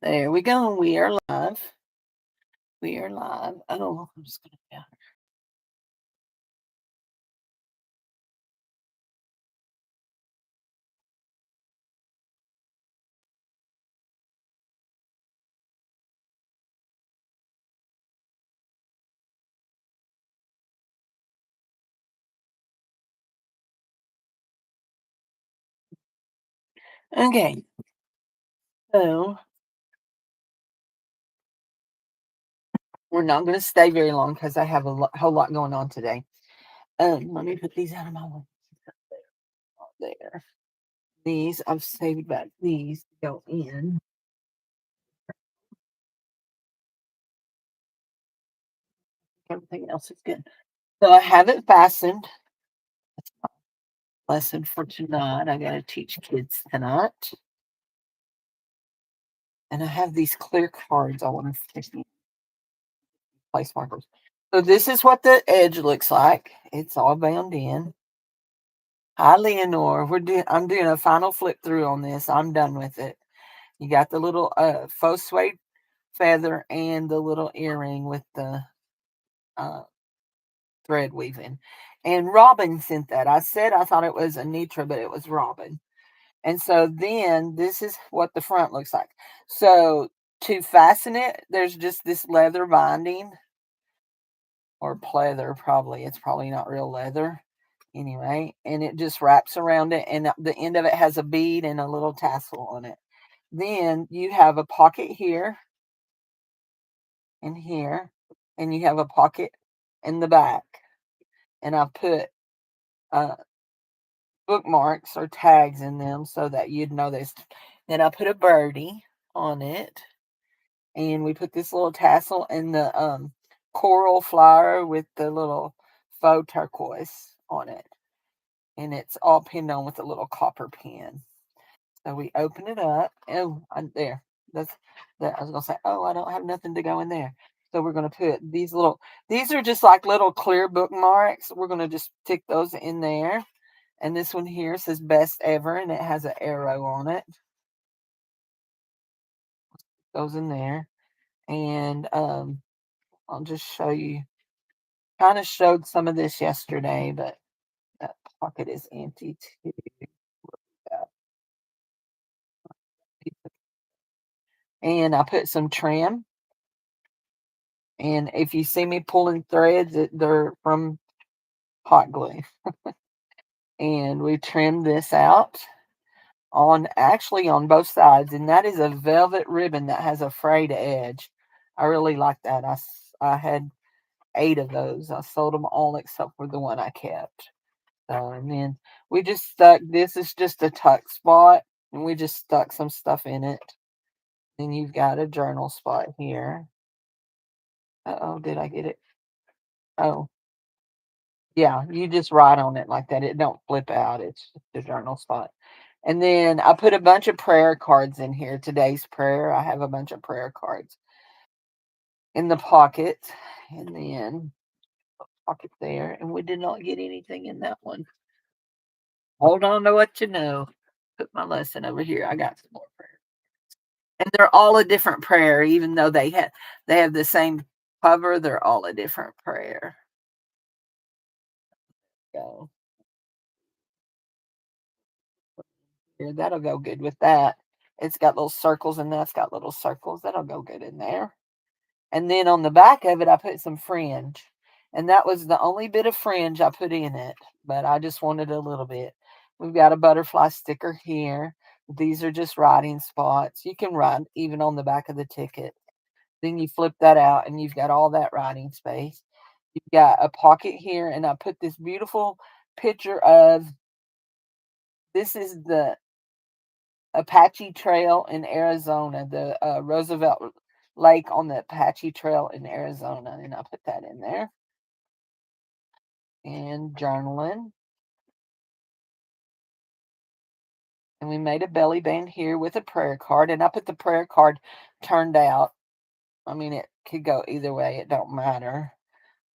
There we go. We are live. We are live. Oh, I'm just gonna yeah. Okay. So we're not gonna stay very long because I have whole lot going on today. Let me put these out of my way. There. These I've saved back. These go in. Everything else is good. So I have it fastened. Lesson for tonight. I gotta teach kids tonight. And I have these clear cards I want to stick in place markers. So this is what the edge looks like. It's all bound in. Hi, Leonore. I'm doing a final flip through on this. I'm done with it. You got the little faux suede feather and the little earring with the uh, thread weaving. And Robin sent that. I said I thought it was Anitra, but it was Robin. And so then this is what the front looks like. So to fasten it, there's just this leather binding or pleather, probably. It's probably not real leather anyway. And it just wraps around it. And the end of it has a bead and a little tassel on it. Then you have a pocket here and here, and you have a pocket in the back. And I put uh, bookmarks or tags in them so that you'd know this. Then I put a birdie on it, and we put this little tassel and the coral flower with the little faux turquoise on it, and it's all pinned on with a little copper pin. So we open it up. Oh, there. That's that. I was gonna say, oh, I don't have nothing to go in there. So we're gonna put these little. These are just like little clear bookmarks. We're gonna just stick those in there. And this one here says best ever, and it has an arrow on it. Goes in there, and I'll just show you. Kind of showed some of this yesterday, but that pocket is empty too. And I put some trim. And if you see me pulling threads, they're from hot glue. And we trimmed this out on actually on both sides. And that is a velvet ribbon that has a frayed edge. I really like that. I had 8 of those. I sold them all except for the one I kept. So, and then we just stuck, this is just a tuck spot. And we just stuck some stuff in it. Then you've got a journal spot here. Oh, did I get it? Oh, yeah, you just write on it like that. It don't flip out. It's just a journal spot. And then I put a bunch of prayer cards in here. Today's prayer. I have a bunch of prayer cards in the pocket. And then pocket there. And we did not get anything in that one. Hold on to what you know. Put my lesson over here. I got some more prayer. And they're all a different prayer, even though they have the same cover, they're all a different prayer. So here, that'll go good with that. It's got little circles and that's got little circles. That'll go good in there. And then on the back of it, I put some fringe. And that was the only bit of fringe I put in it, but I just wanted a little bit. We've got a butterfly sticker here. These are just writing spots. You can write even on the back of the ticket. Then you flip that out and you've got all that writing space. You've got a pocket here, and I put this beautiful picture of this is the Apache Trail in Arizona, the Roosevelt Lake on the Apache Trail in Arizona, and I put that in there. And journaling. And we made a belly band here with a prayer card, and I put the prayer card turned out. I mean, it could go either way, it don't matter.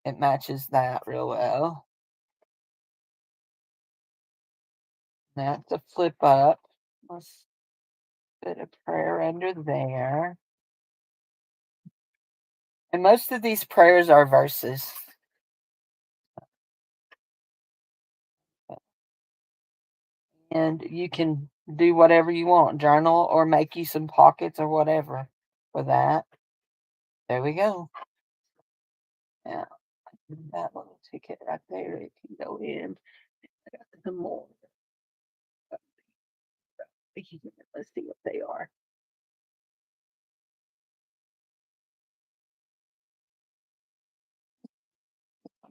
It matches that real well. That's a flip up. Put a prayer under there. And most of these prayers are verses. And you can do whatever you want, journal or make you some pockets or whatever for that. There we go. Now, that little ticket right there, it can go in. I got some more. Let's see what they are.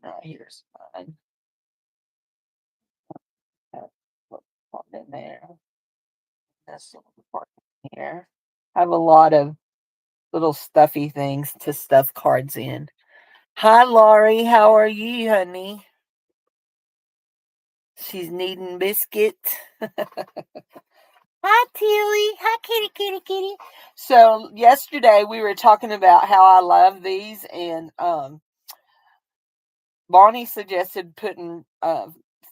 Right here's mine. One in there. This little part here. I have a lot of little stuffy things to stuff cards in. Hi, Laurie. How are you, honey? She's needing biscuit. Hi, Tilly. Hi, kitty, kitty, kitty. So yesterday we were talking about how I love these, and Bonnie suggested putting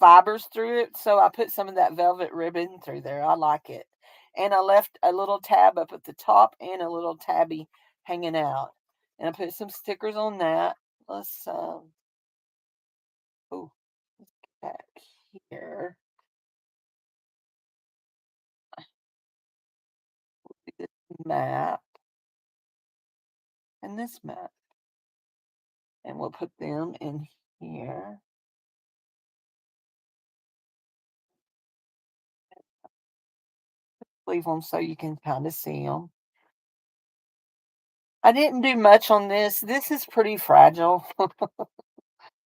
fibers through it, so I put some of that velvet ribbon through there. I like it, and I left a little tab up at the top and a little tabby hanging out, and I put some stickers on that. Let's oh, let's get back here. This map and this map, and we'll put them in here. Leave them so you can kind of see them. I didn't do much on this. This is pretty fragile,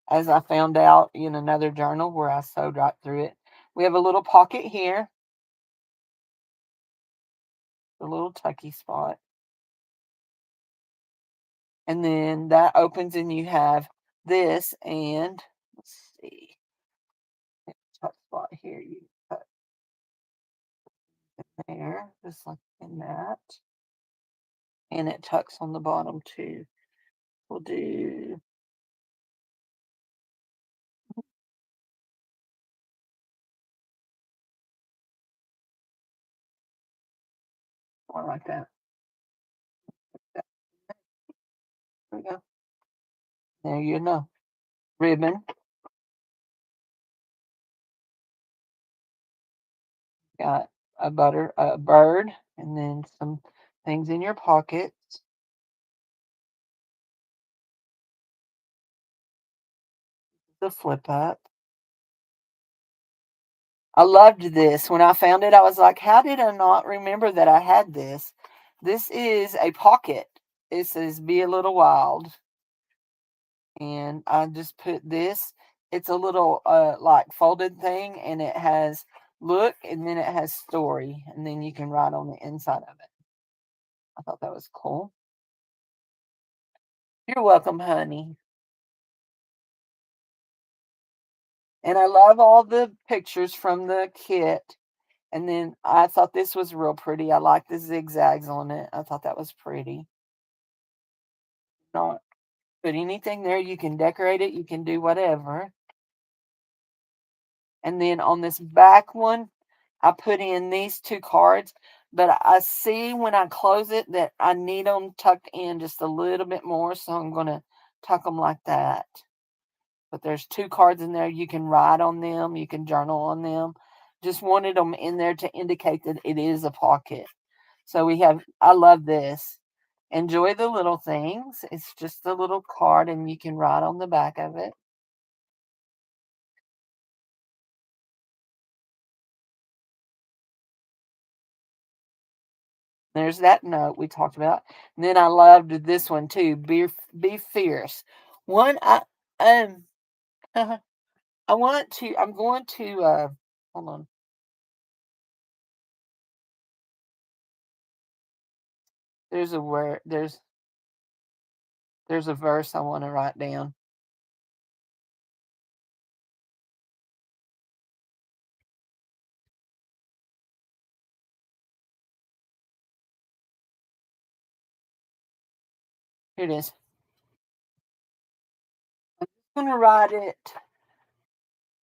as I found out in another journal where I sewed right through it. We have a little pocket here, a little tucky spot. And then that opens and you have this, and let's see, tuck spot here. You cut there, just like in that. And it tucks on the bottom too. We'll do one like that. There we go. There you know. Ribbon. Got a bird, and then some things in your pockets. The flip up. I loved this. When I found it, I was like, how did I not remember that I had this? This is a pocket. It says be a little wild. And I just put this. It's a little like folded thing, and it has look, and then it has story, and then you can write on the inside of it. I thought that was cool. You're welcome, honey. And I love all the pictures from the kit. And then I thought this was real pretty. I like the zigzags on it. I thought that was pretty. Not put anything there. You can decorate it. You can do whatever. And then on this back one, I put in these two cards. But I see when I close it that I need them tucked in just a little bit more. So I'm going to tuck them like that. But there's two cards in there. You can write on them. You can journal on them. Just wanted them in there to indicate that it is a pocket. So I love this. Enjoy the little things. It's just a little card, and you can write on the back of it. There's that note we talked about. And then I loved this one too. Be fierce. One um I want to I'm going to hold on. There's a word there's a verse I want to write down. Here it is. I'm just gonna write it.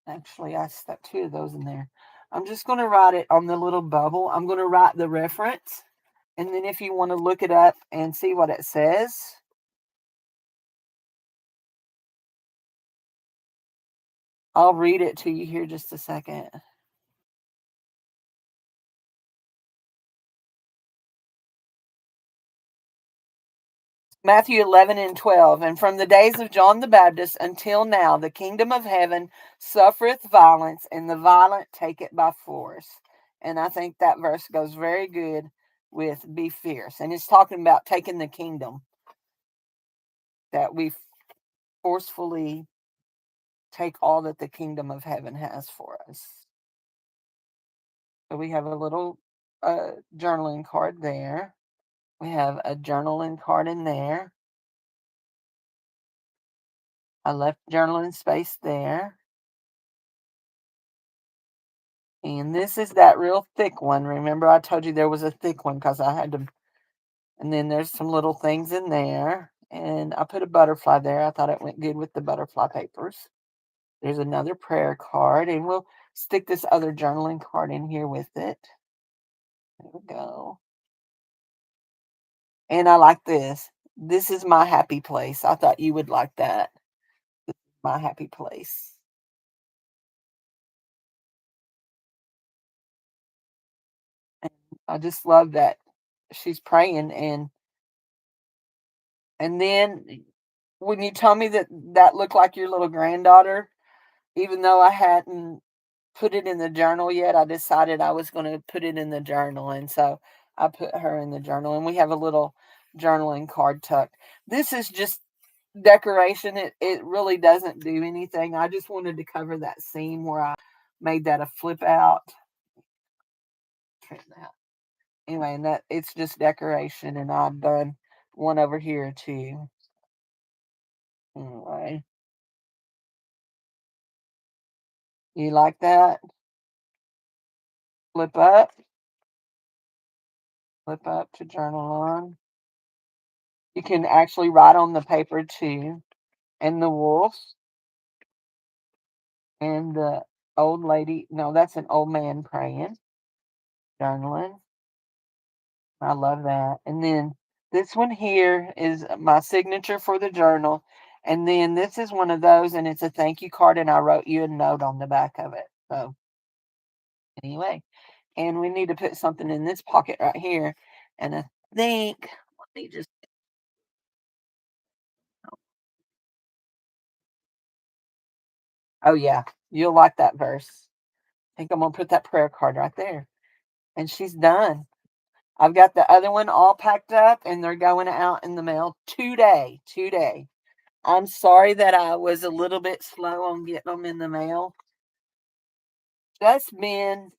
Actually, I stuck two of those in there. I'm just going to write it on the little bubble. I'm going to write the reference. And then if you want to look it up and see what it says, I'll read it to you here just a second. Matthew 11 and 12. And from the days of John the Baptist until now, the kingdom of heaven suffereth violence, and the violent take it by force. And I think that verse goes very good with be fierce. And it's talking about taking the kingdom, that we forcefully take all that the kingdom of heaven has for us. So we have a little journaling card there. We have a journaling card in there. I left journaling space there. And this is that real thick one. Remember, I told you there was a thick one because I had to. And then there's some little things in there. And I put a butterfly there. I thought it went good with the butterfly papers. There's another prayer card. And we'll stick this other journaling card in here with it. There we go. And I like this. This is my happy place. I thought you would like that. This is my happy place. And I just love that she's praying. And then when you tell me that that looked like your little granddaughter, even though I hadn't put it in the journal yet, I decided I was going to put it in the journal. And so I put her in the journal. And we have a little journaling card tucked. This is just decoration. It really doesn't do anything. I just wanted to cover that seam where I made that a flip out. Trim that. Anyway, and that it's just decoration, and I've done one over here too. Anyway, you like that? Flip up, flip up to journal on. You can actually write on the paper too. And the wolves and the old lady. No, that's an old man praying, journaling. I love that. And then this one here is my signature for the journal. And then this is one of those, and it's a thank you card, and I wrote you a note on the back of it. So, anyway, and we need to put something in this pocket right here. And I think, let me just, oh, yeah, you'll like that verse. I think I'm going to put that prayer card right there. And she's done. I've got the other one all packed up and they're going out in the mail today. Today. I'm sorry that I was a little bit slow on getting them in the mail. Just been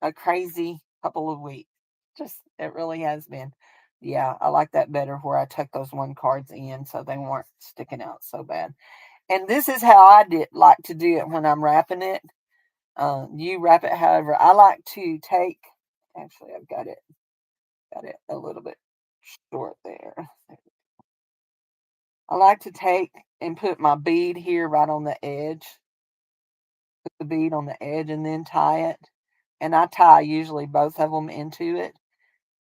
a crazy couple of weeks. Just, it really has been. Yeah, I like that better where I tuck those one cards in so they weren't sticking out so bad. And this is how I did like to do it when I'm wrapping it. You wrap it however. I like to take, actually, I've got it a little bit short there. I like to take and put my bead here right on the edge, put the bead on the edge and then tie it. And I tie usually both of them into it.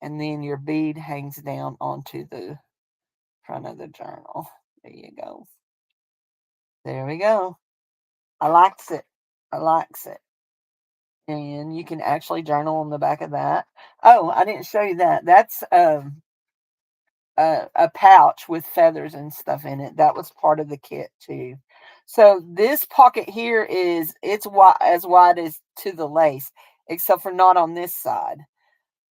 And then your bead hangs down onto the front of the journal. There you go. There we go. I likes it. I likes it. And you can actually journal on the back of that. Oh, I didn't show you that. That's a pouch with feathers and stuff in it. That was part of the kit too. So this pocket here is it's wide as wide as to the lace, except for not on this side.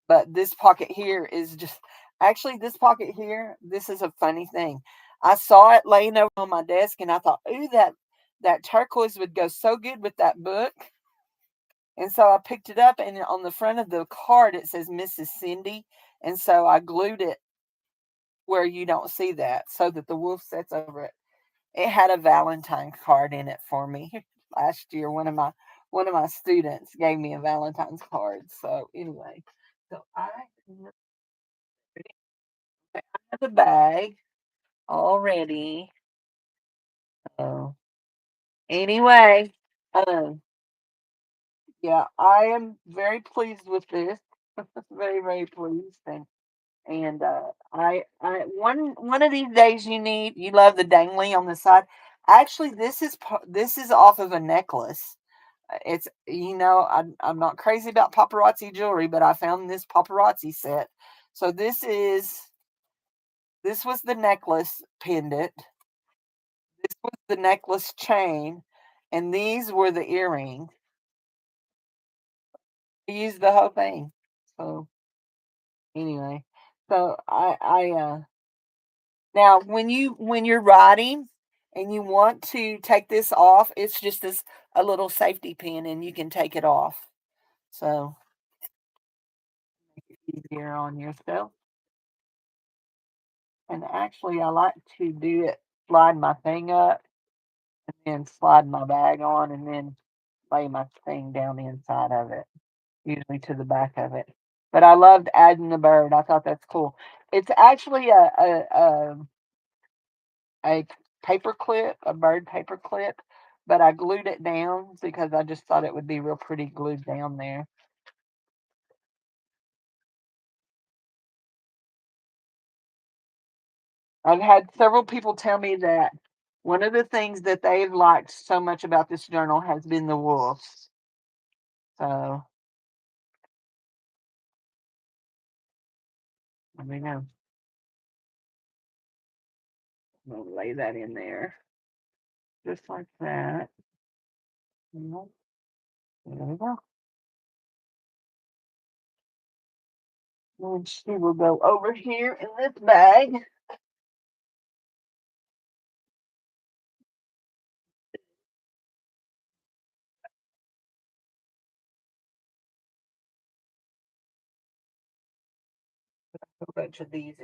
But this pocket here is just actually this pocket here. This is a funny thing. I saw it laying over on my desk, and I thought, "Ooh, that turquoise would go so good with that book." And so I picked it up, and on the front of the card it says Mrs. Cindy, and so I glued it where you don't see that so that the wolf sits over it. It had a Valentine card in it for me last year. One of my students gave me a Valentine's card. So anyway, so I have the bag already. So anyway, um, Yeah, I am very pleased with this. Very, very pleased, and I one of these days you love the dangly on the side. Actually, this is off of a necklace. It's I'm not crazy about paparazzi jewelry, but I found this paparazzi set. So this was the necklace pendant. This was the necklace chain, and these were the earrings. I used the whole thing. So anyway, so I now when you're riding and you want to take this off, it's just this a little safety pin, and you can take it off. So easier on yourself. And actually, I like to do it, slide my thing up, and then slide my bag on, and then lay my thing down inside of it, usually to the back of it. But I loved adding the bird. I thought that's cool. It's actually a paper clip, a bird paper clip, but I glued it down because I just thought it would be real pretty glued down there. I've had several people tell me that one of the things that they've liked so much about this journal has been the wolves. So let me know. I'm gonna lay that in there just like that. There we go. And she will go over here in this bag. A bunch of these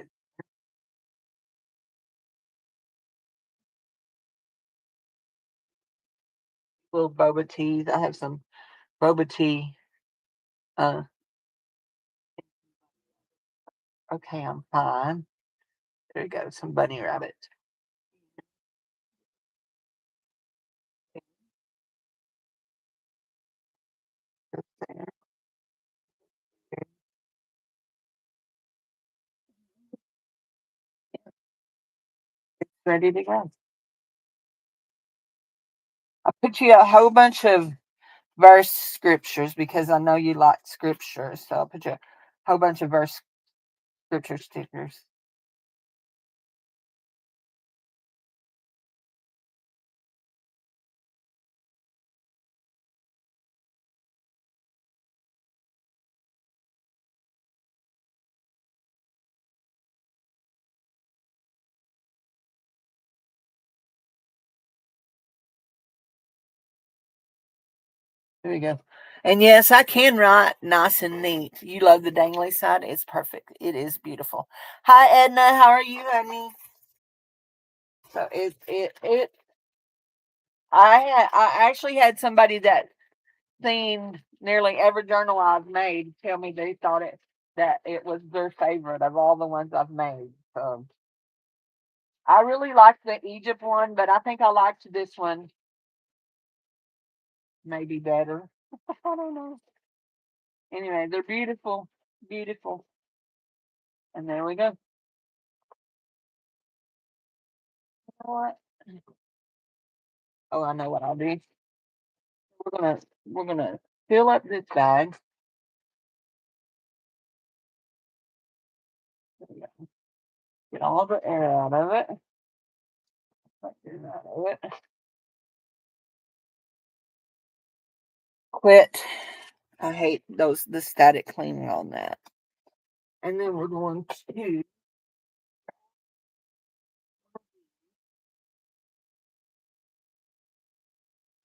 little boba teas. I have some boba tea. Uh, okay, I'm fine. There you go, some bunny rabbit. There, ready to go. I put you a whole bunch of verse scriptures because I know you like scriptures. So I'll put you a whole bunch of verse scripture stickers. There we go. And yes, I can write nice and neat. You love the dangly side. It's perfect. It is beautiful. Hi Edna, how are you, honey? So it I actually had somebody that seen nearly every journal I've made tell me they thought that it was their favorite of all the ones I've made. So I really liked the Egypt one, but I think I liked this one maybe better. I don't know. Anyway, they're beautiful, beautiful. And there we go. You know what? Oh, I know what I'll do. We're gonna fill up this bag. There we go. Get all the air out of it. Let it out of it. Quit. I hate the static cleaning on that. And then we're going to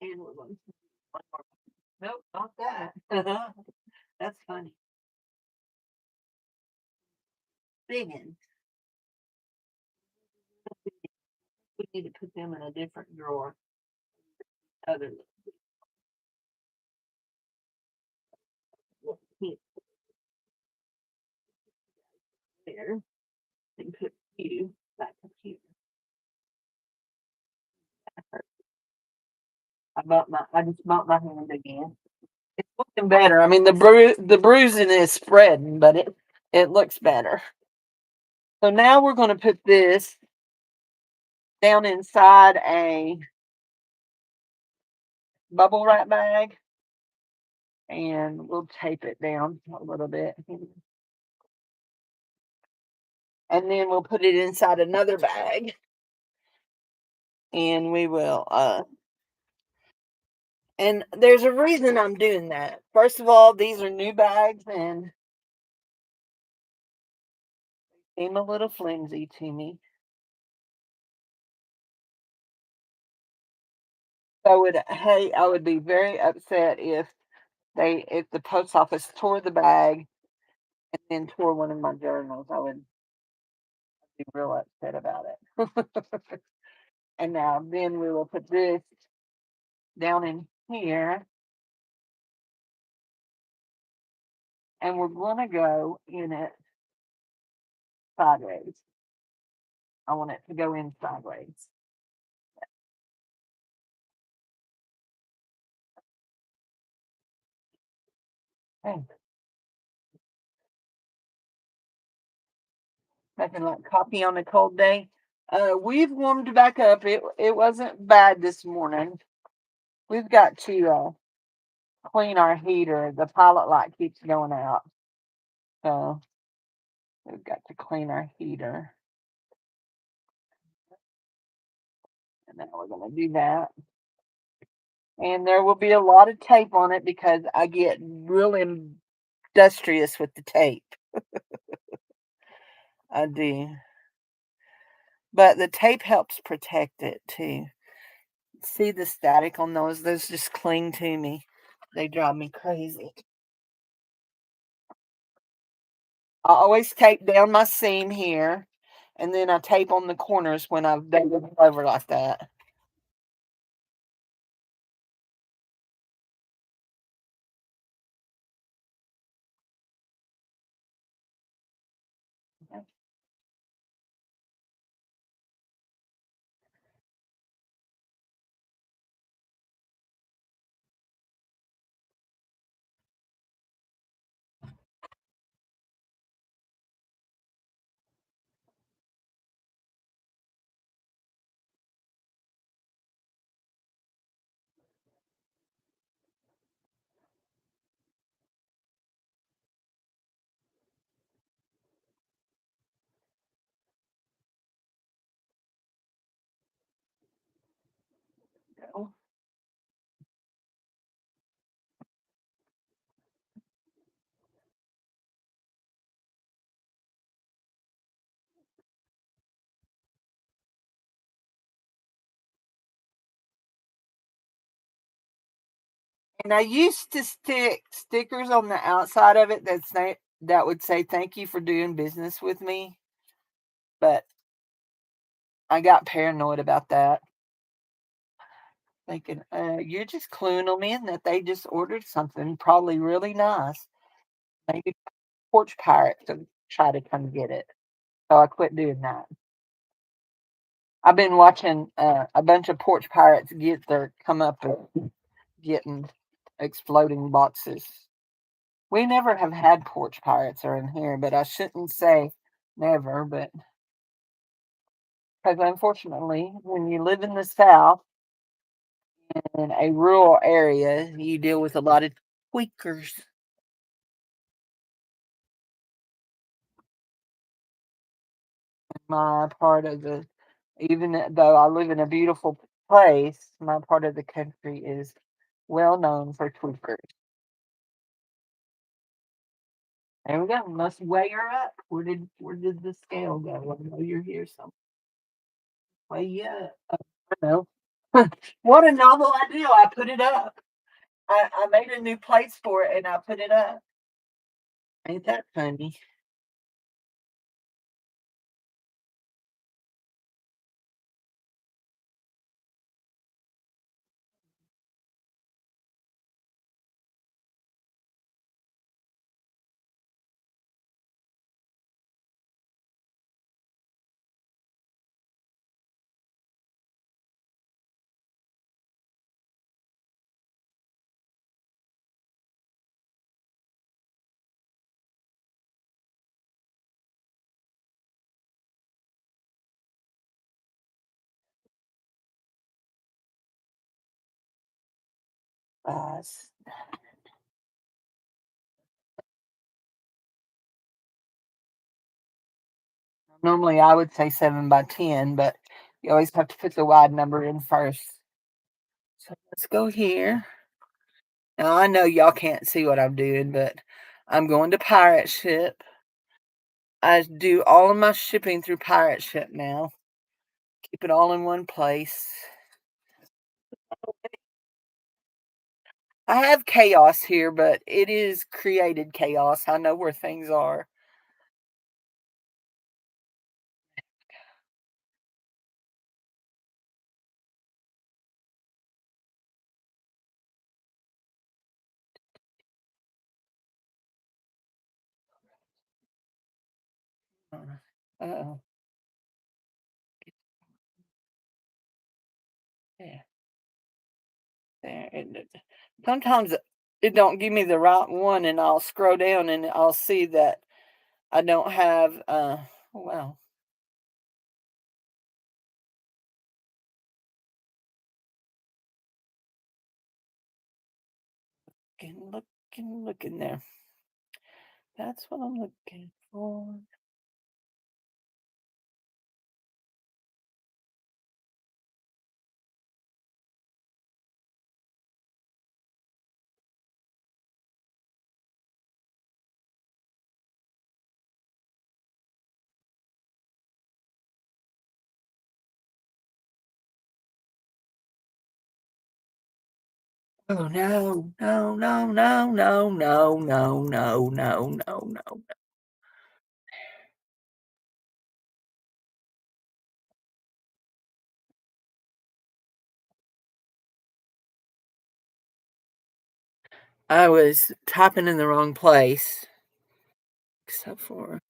and we're going to one more. Nope, not that. That's funny. Biggin. We need to put them in a different drawer. Other than there. And put you back up here. I just bumped my hand again. looking better. I mean, the bruising is spreading, but it looks better. So now we're going to put this down inside a bubble wrap bag, and we'll tape it down a little bit. And then we'll put it inside another bag, and we will and there's a reason I'm doing that. First of all, these are new bags and seem a little flimsy to me. I would be very upset if the post office tore the bag and then tore one of my journals. I would be real upset about it. And now then we will put this down in here, and we're gonna go in it sideways. I want it to go in sideways. Okay. Nothing like coffee on a cold day. We've warmed back up. It wasn't bad this morning. We've got to clean our heater. The pilot light keeps going out, so we've got to clean our heater. And now we're going to do that. And there will be a lot of tape on it because I get real industrious with the tape. I do. But the tape helps protect it too. See the static on those? Those just cling to me. They drive me crazy. I always tape down my seam here, and then I tape on the corners when I've done it over like that. And I used to stick stickers on the outside of it that would say thank you for doing business with me, but I got paranoid about that, thinking, you're just cluing them in that they just ordered something probably really nice. Maybe porch pirates to try to come get it. So I quit doing that. I've been watching a bunch of porch pirates get their come up with getting exploding boxes. We never have had porch pirates around here, but I shouldn't say never, but because unfortunately, when you live in the South in a rural area, you deal with a lot of tweakers. My part of the, even though I live in a beautiful place, my part of the country is well known for tweakers. There we go. Must weigh her up. Where did the scale go? I know you're here somewhere. Weigh you up. I know. What a novel idea. I put it up. I made a new place for it and I put it up. Ain't that funny? s- Normally I would say 7 by 10, but you always have to put the wide number in first. So let's go here. Now I know y'all can't see what I'm doing, but I'm going to pirate ship. I do all of my shipping through pirate ship now. Keep it all in one place. I have chaos here, but it is created chaos. I know where things are. Uh-oh. Yeah, there. Sometimes it don't give me the right one, and I'll scroll down and I'll see that I don't have. Well, looking there. That's what I'm looking for. Oh no, no, no, no, no, no, no, no, no, no, no. I was typing in the wrong place. Except for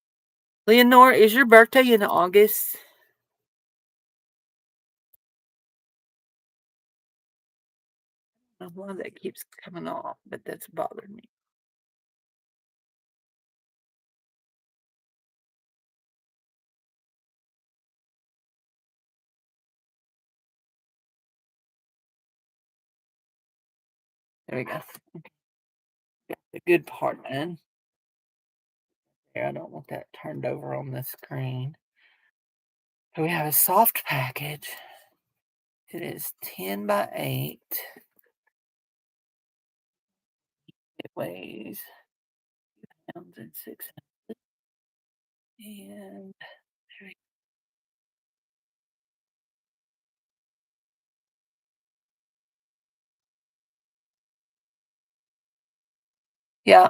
Leonore, is your birthday in August? I don't know why that keeps coming off, but that's bothering me. There we go. Got the good part done. There, I don't want that turned over on the screen. So we have a soft package. It is 10 by 8. It weighs pounds and 6 ounces. And yeah,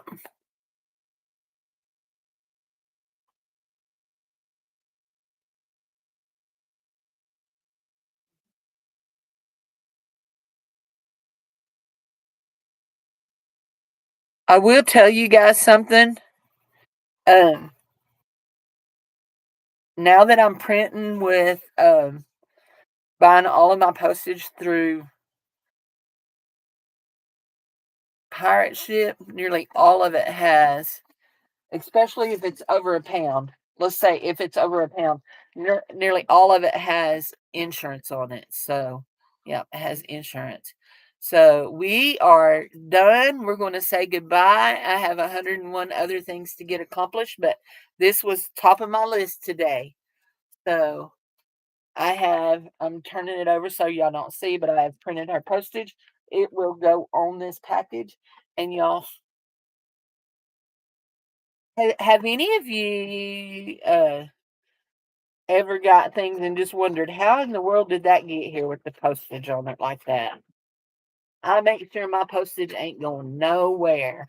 I will tell you guys something. Um, Now that I'm printing with buying all of my postage through pirate ship, nearly all of it has, especially if it's over a pound. Let's say if it's over a pound, nearly all of it has insurance on it. So, yeah, it has insurance. So we are done. We're going to say goodbye. I have 101 other things to get accomplished, but this was top of my list today. So I'm turning it over so y'all don't see, but I have printed her postage. It will go on this package. And y'all, have any of you ever got things and just wondered how in the world did that get here with the postage on it like that? I make sure my postage ain't going nowhere.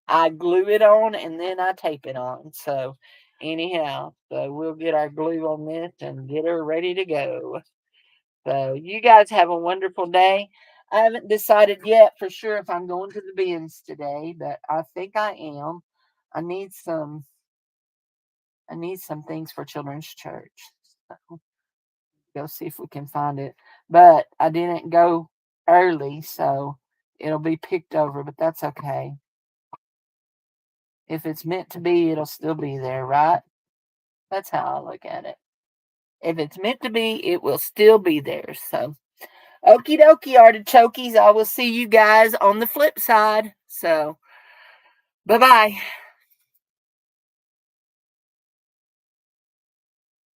I glue it on and then I tape it on. So, anyhow, so we'll get our glue on this and get her ready to go. So, you guys have a wonderful day. I haven't decided yet for sure if I'm going to the bins today, but I think I am. I need some I need some things for children's church. So go see if we can find it. But I didn't go early, so it'll be picked over, but that's okay. If it's meant to be, it'll still be there, right? That's how I look at it. If it's meant to be, it will still be there. So Okie dokie, artichokes. I will see you guys on the flip side. So, bye bye.